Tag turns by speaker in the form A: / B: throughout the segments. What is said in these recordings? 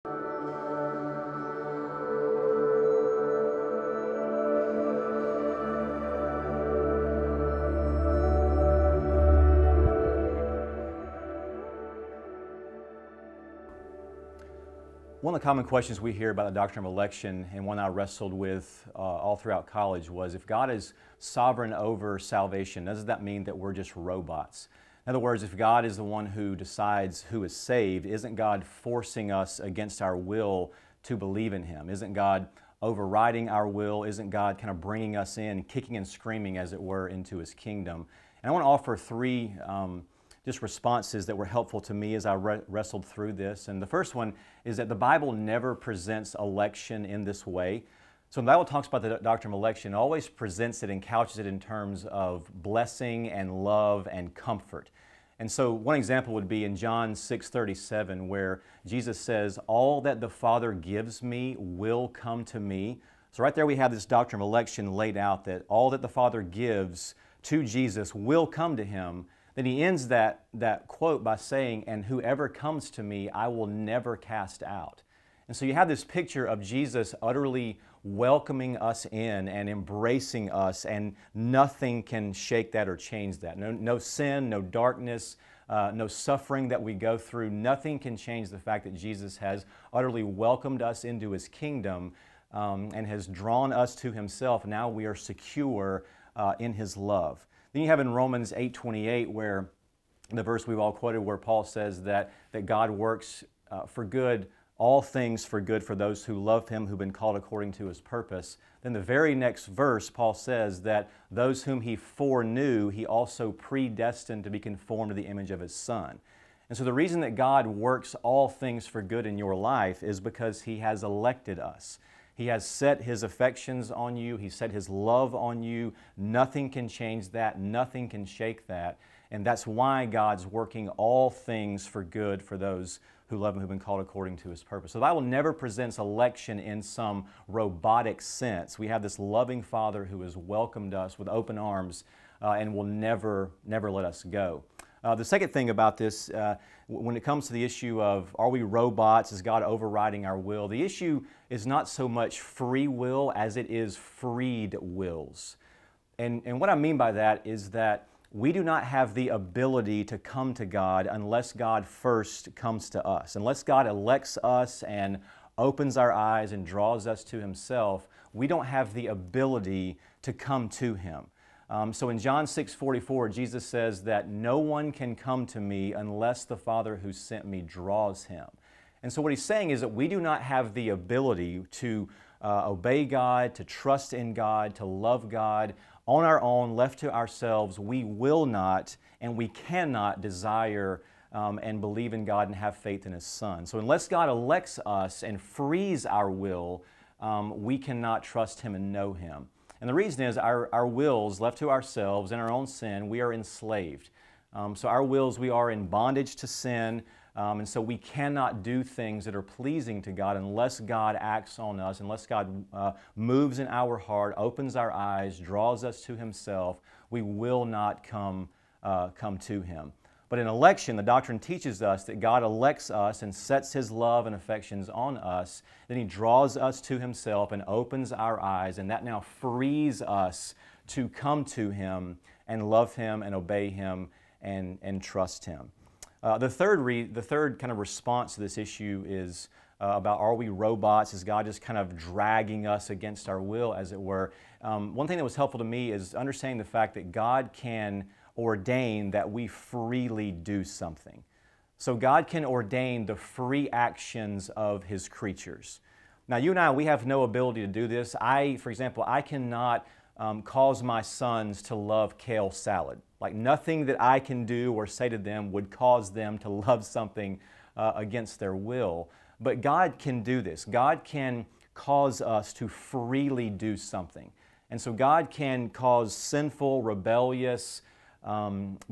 A: One of the common questions we hear about the doctrine of election, and one I wrestled with all throughout college, was if God is sovereign over salvation, does that mean that we're just robots? In other words, if God is the one who decides who is saved, isn't God forcing us against our will to believe in Him? Isn't God overriding our will? Isn't God kind of bringing us in, kicking and screaming, as it were, into His kingdom? And I want to offer three just responses that were helpful to me as I wrestled through this. And the first one is that the Bible never presents election in this way. So when the Bible talks about the doctrine of election, it always presents it and couches it in terms of blessing and love and comfort. And so one example would be in John 6:37, where Jesus says, "All that the Father gives me will come to me." So right there we have this doctrine of election laid out, that all that the Father gives to Jesus will come to Him. Then He ends that quote by saying, "And whoever comes to me, I will never cast out." And so you have this picture of Jesus utterly welcoming us in and embracing us, and nothing can shake that or change that. No sin, no darkness, no suffering that we go through. Nothing can change the fact that Jesus has utterly welcomed us into His kingdom and has drawn us to Himself. Now we are secure in His love. Then you have in Romans 8:28, where the verse we've all quoted, where Paul says that God works for good, all things for good for those who love Him, who've been called according to His purpose. Then the very next verse, Paul says that those whom He foreknew, He also predestined to be conformed to the image of His Son. And so the reason that God works all things for good in your life is because He has elected us. He has set His affections on you. He set His love on you. Nothing can change that. Nothing can shake that. And that's why God's working all things for good for those who love Him, who've been called according to His purpose. So the Bible never presents election in some robotic sense. We have this loving Father who has welcomed us with open arms and will never let us go. The second thing about this, when it comes to the issue of are we robots, is God overriding our will, the issue is not so much free will as it is freed wills. And what I mean by that is that we do not have the ability to come to God unless God first comes to us. Unless God elects us and opens our eyes and draws us to Himself, we don't have the ability to come to Him. So in John 6:44, Jesus says that no one can come to me unless the Father who sent me draws him. And so what He's saying is that we do not have the ability to obey God, to trust in God, to love God on our own, left to ourselves. We will not and we cannot desire and believe in God and have faith in His Son. So unless God elects us and frees our will, we cannot trust Him and know Him. And the reason is our wills, left to ourselves in our own sin, we are enslaved. So our wills, we are in bondage to sin, and so we cannot do things that are pleasing to God unless God acts on us, unless God moves in our heart, opens our eyes, draws us to Himself. We will not come to Him. But in election, the doctrine teaches us that God elects us and sets His love and affections on us. Then He draws us to Himself and opens our eyes, and that now frees us to come to Him and love Him and obey Him and trust Him. The third kind of response to this issue is about are we robots? Is God just kind of dragging us against our will, as it were? One thing that was helpful to me is understanding the fact that God can ordain that we freely do something. So God can ordain the free actions of His creatures. Now you and I, we have no ability to do this. For example, I cannot cause my sons to love kale salad. Like nothing that I can do or say to them would cause them to love something against their will. But God can do this. God can cause us to freely do something. And so God can cause sinful, rebellious,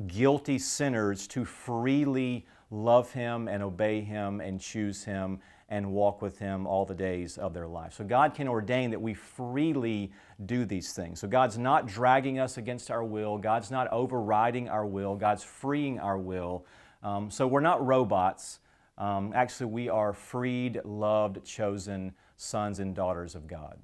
A: guilty sinners to freely love Him and obey Him and choose Him and walk with Him all the days of their life. So God can ordain that we freely do these things. So God's not dragging us against our will. God's not overriding our will. God's freeing our will. So we're not robots. Actually, we are freed, loved, chosen sons and daughters of God.